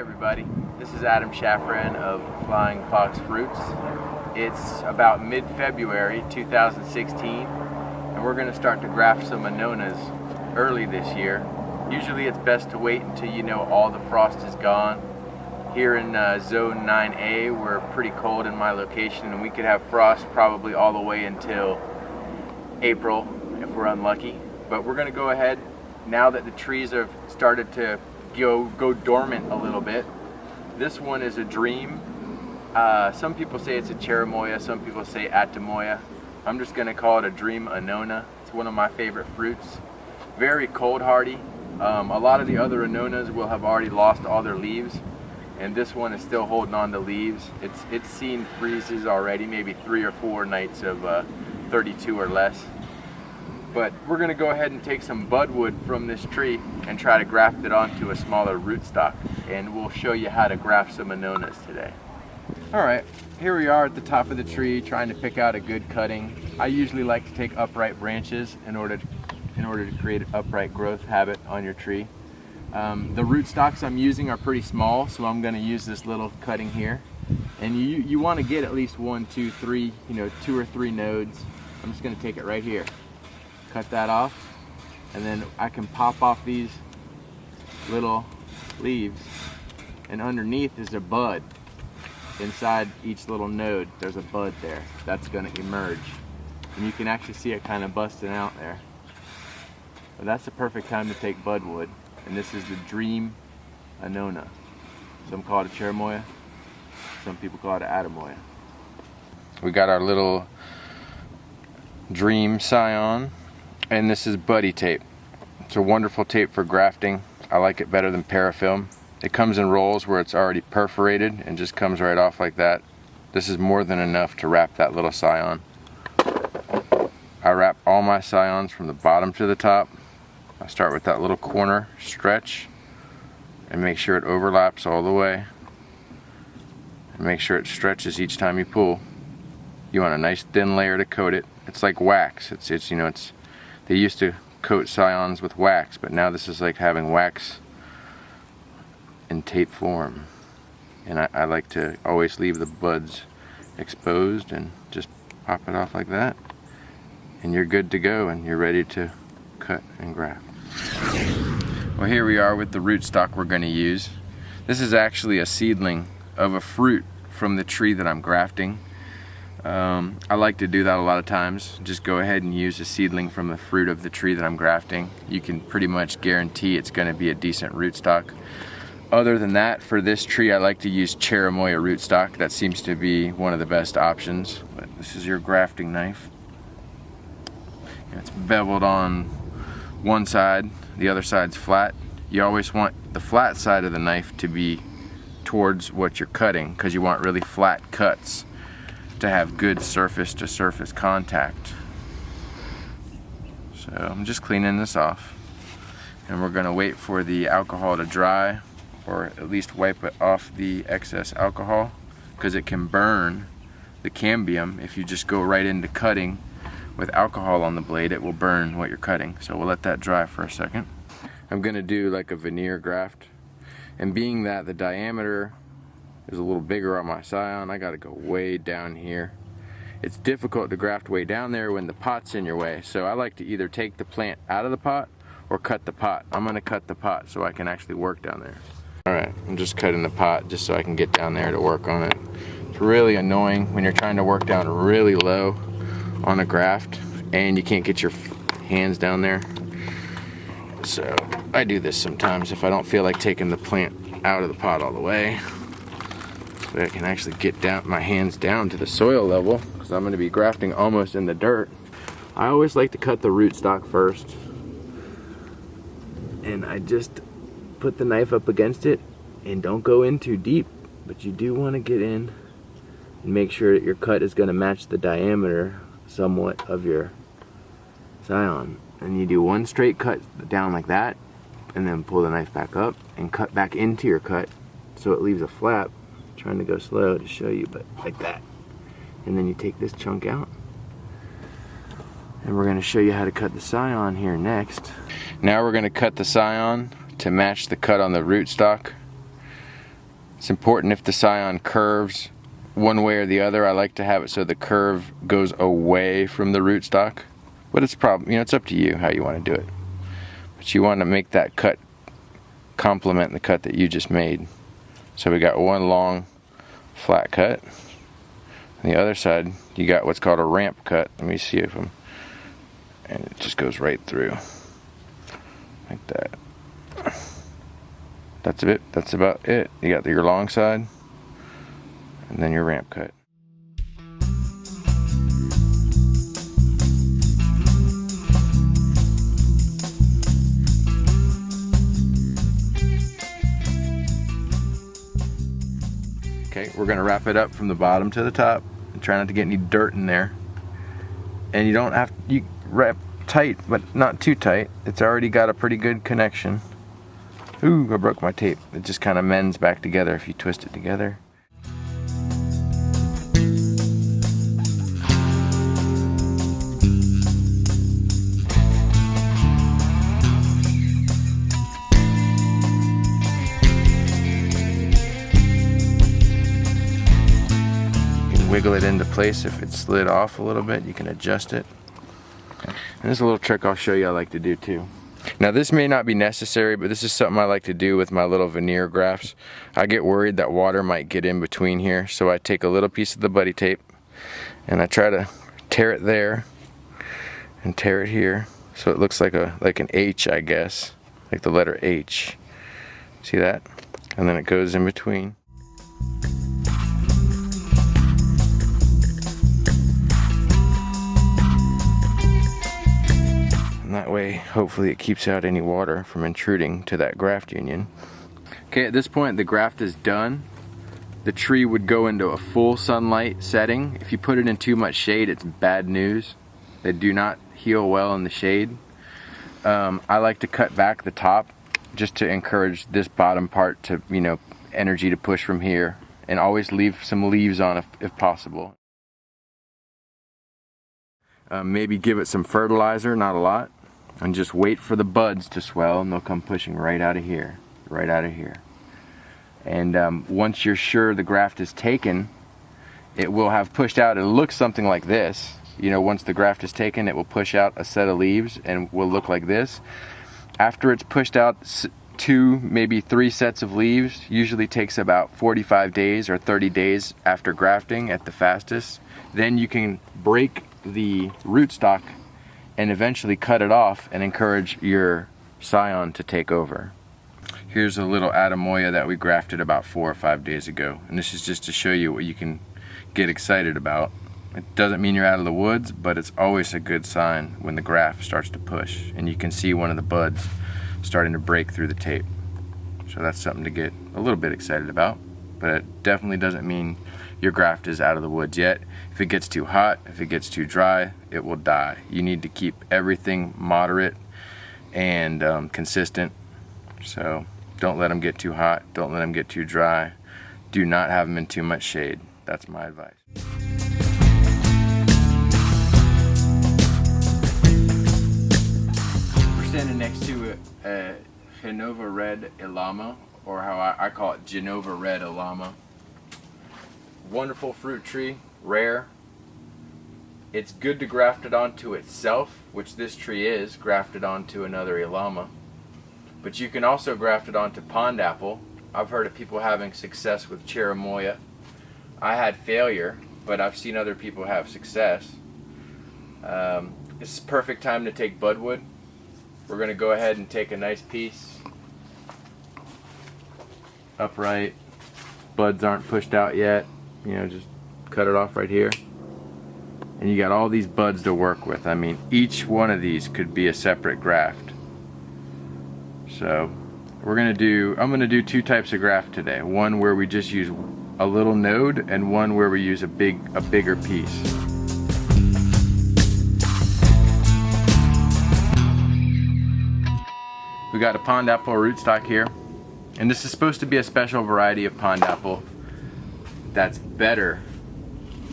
everybody. This is Shafran of Flying Fox Fruits. It's about mid-February 2016 and we're going to start to graft some Annonas early this year. Usually it's best to wait until you know all the frost is gone. Here in zone 9A we're pretty cold in my location and we could have frost probably all the way until April if we're unlucky. But we're going to go ahead now that the trees have started to go dormant a little bit. This one is a dream. Some people say it's a Cherimoya, some people say Atemoya. I'm just going to call it a dream Annona. It's one of my favorite fruits. Very cold hardy. A lot of the other Annonas will have already lost all their leaves, and this one is still holding on to leaves. It's seen freezes already, maybe 3 or 4 nights of 32 or less. But we're going to go ahead and take some budwood from this tree and try to graft it onto a smaller rootstock, and we'll show you how to graft some Annonas today. Alright, here we are at the top of the tree trying to pick out a good cutting. I usually like to take upright branches in order to create an upright growth habit on your tree. The rootstocks I'm using are pretty small, so I'm going to use this little cutting here. And you want to get at least 1, 2, 3, 2 or 3 nodes. I'm just going to take it right here. Cut that off, and then I can pop off these little leaves, and underneath is a bud. Inside each little node there's a bud there that's going to emerge, and you can actually see it kind of busting out there. But that's the perfect time to take budwood, and this is the dream Annona. Some call it a Cherimoya, some people call it an Atemoya. We got our little dream scion. And this is buddy tape. It's a wonderful tape for grafting. I like it better than parafilm. It comes in rolls where it's already perforated and just comes right off like that. This is more than enough to wrap that little scion. I wrap all my scions from the bottom to the top. I start with that little corner stretch and make sure it overlaps all the way. And make sure it stretches each time you pull. You want a nice thin layer to coat it. It's like wax. They used to coat scions with wax, but now this is like having wax in tape form. And I like to always leave the buds exposed and just pop it off like that. And you're good to go, and you're ready to cut and graft. Well, here we are with the rootstock we're going to use. This is actually a seedling of a fruit from the tree that I'm grafting. I like to do that a lot of times. Just go ahead and use a seedling from the fruit of the tree that I'm grafting. You can pretty much guarantee it's going to be a decent rootstock. Other than that, for this tree I like to use Cherimoya rootstock. That seems to be one of the best options. But this is your grafting knife. It's beveled on one side, the other side's flat. You always want the flat side of the knife to be towards what you're cutting, because you want really flat cuts to have good surface to surface contact. So I'm just cleaning this off, and we're going to wait for the alcohol to dry, or at least wipe it off the excess alcohol, because it can burn the cambium. If you just go right into cutting with alcohol on the blade, it will burn what you're cutting. So we'll let that dry for a second. I'm going to do like a veneer graft, and being that the diameter is a little bigger on my scion, I gotta go way down here. It's difficult to graft way down there when the pot's in your way, so I like to either take the plant out of the pot or cut the pot. I'm gonna cut the pot so I can actually work down there. Alright, I'm just cutting the pot just so I can get down there to work on it. It's really annoying when you're trying to work down really low on a graft and you can't get your hands down there. So I do this sometimes if I don't feel like taking the plant out of the pot all the way. So I can actually get down my hands down to the soil level, because I'm going to be grafting almost in the dirt. I always like to cut the rootstock first, and I just put the knife up against it and don't go in too deep, but you do want to get in and make sure that your cut is going to match the diameter somewhat of your scion. And you do one straight cut down like that, and then pull the knife back up and cut back into your cut so it leaves a flap. Trying to go slow to show you, but like that. And then you take this chunk out, and we're going to show you how to cut the scion here next. Now we're going to cut the scion to match the cut on the rootstock. It's important if the scion curves one way or the other. I like to have it so the curve goes away from the rootstock, but it's it's up to you how you want to do it. But you want to make that cut complement the cut that you just made. So we got one long flat cut. On the other side, you got what's called a ramp cut. Let me see if and it just goes right through like that. That's it. That's about it. You got your long side and then your ramp cut. Okay, we're gonna wrap it up from the bottom to the top and try not to get any dirt in there. And you don't have you wrap tight, but not too tight. It's already got a pretty good connection. Ooh, I broke my tape. It just kind of mends back together if you twist it together. Wiggle it into place. If it slid off a little bit, you can adjust it. And there's a little trick I'll show you I like to do too. Now this may not be necessary, but this is something I like to do with my little veneer grafts. I get worried that water might get in between here, so I take a little piece of the buddy tape and I try to tear it there and tear it here so it looks like an H, I guess, like the letter H. See that? And then it goes in between. That way, hopefully it keeps out any water from intruding to that graft union. Okay, at this point the graft is done. The tree would go into a full sunlight setting. If you put it in too much shade, it's bad news. They do not heal well in the shade. I like to cut back the top just to encourage this bottom part to, energy to push from here, and always leave some leaves on if possible. Maybe give it some fertilizer, not a lot. And just wait for the buds to swell and they'll come pushing right out of here, right out of here. And once you're sure the graft is taken, it will have pushed out, it looks something like this. Once the graft is taken, it will push out a set of leaves and will look like this. After it's pushed out 2, maybe 3 sets of leaves, usually takes about 45 days or 30 days after grafting at the fastest. Then you can break the rootstock and eventually cut it off and encourage your scion to take over. Here's a little Atemoya that we grafted about 4 or 5 days ago, and this is just to show you what you can get excited about. It doesn't mean you're out of the woods, but it's always a good sign when the graft starts to push and you can see one of the buds starting to break through the tape. So that's something to get a little bit excited about, but it definitely doesn't mean your graft is out of the woods yet. If it gets too hot, if it gets too dry, it will die. You need to keep everything moderate and consistent. So don't let them get too hot, don't let them get too dry. Do not have them in too much shade. That's my advice. We're standing next to a Genova Red illama, or how I call it, Genova Red illama. Wonderful fruit tree, rare. It's good to graft it onto itself, which this tree is, grafted onto another illama. But you can also graft it onto pond apple. I've heard of people having success with Cherimoya. I had failure, but I've seen other people have success. It's perfect time to take budwood. We're going to go ahead and take a nice piece, upright, buds aren't pushed out yet. Just cut it off right here. And you got all these buds to work with. I mean, each one of these could be a separate graft. So I'm gonna do 2 types of graft today. One where we just use a little node, and one where we use a bigger piece. We got a pond apple rootstock here, and this is supposed to be a special variety of pond apple that's better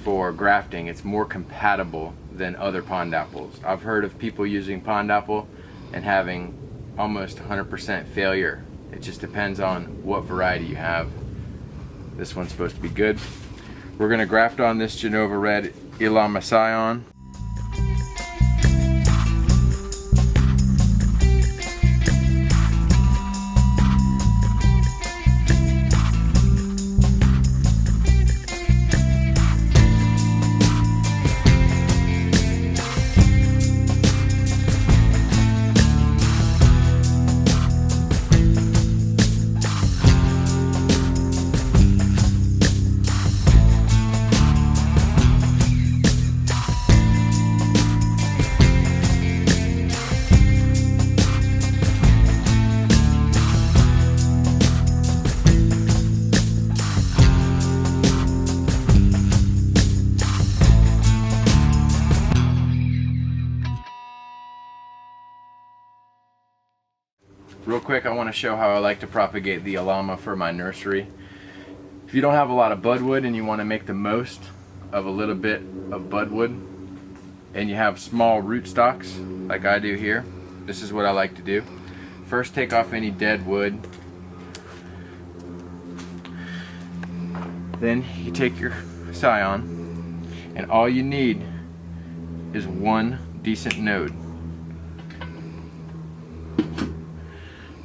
for grafting. It's more compatible than other pond apples. I've heard of people using pond apple and having almost 100% failure. It just depends on what variety you have. This one's supposed to be good. We're gonna graft on this Genova Red illama scion. Real quick, I want to show how I like to propagate the illama for my nursery. If you don't have a lot of budwood and you want to make the most of a little bit of budwood, and you have small rootstocks like I do here, this is what I like to do. First, take off any dead wood. Then you take your scion, and all you need is one decent node.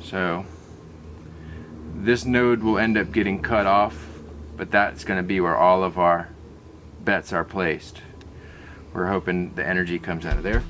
So this node will end up getting cut off, but that's going to be where all of our bets are placed. We're hoping the energy comes out of there.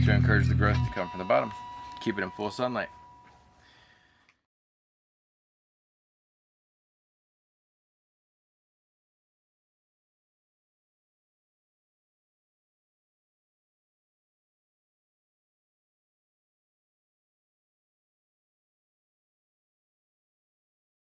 To encourage the growth to come from the bottom. Keep it in full sunlight.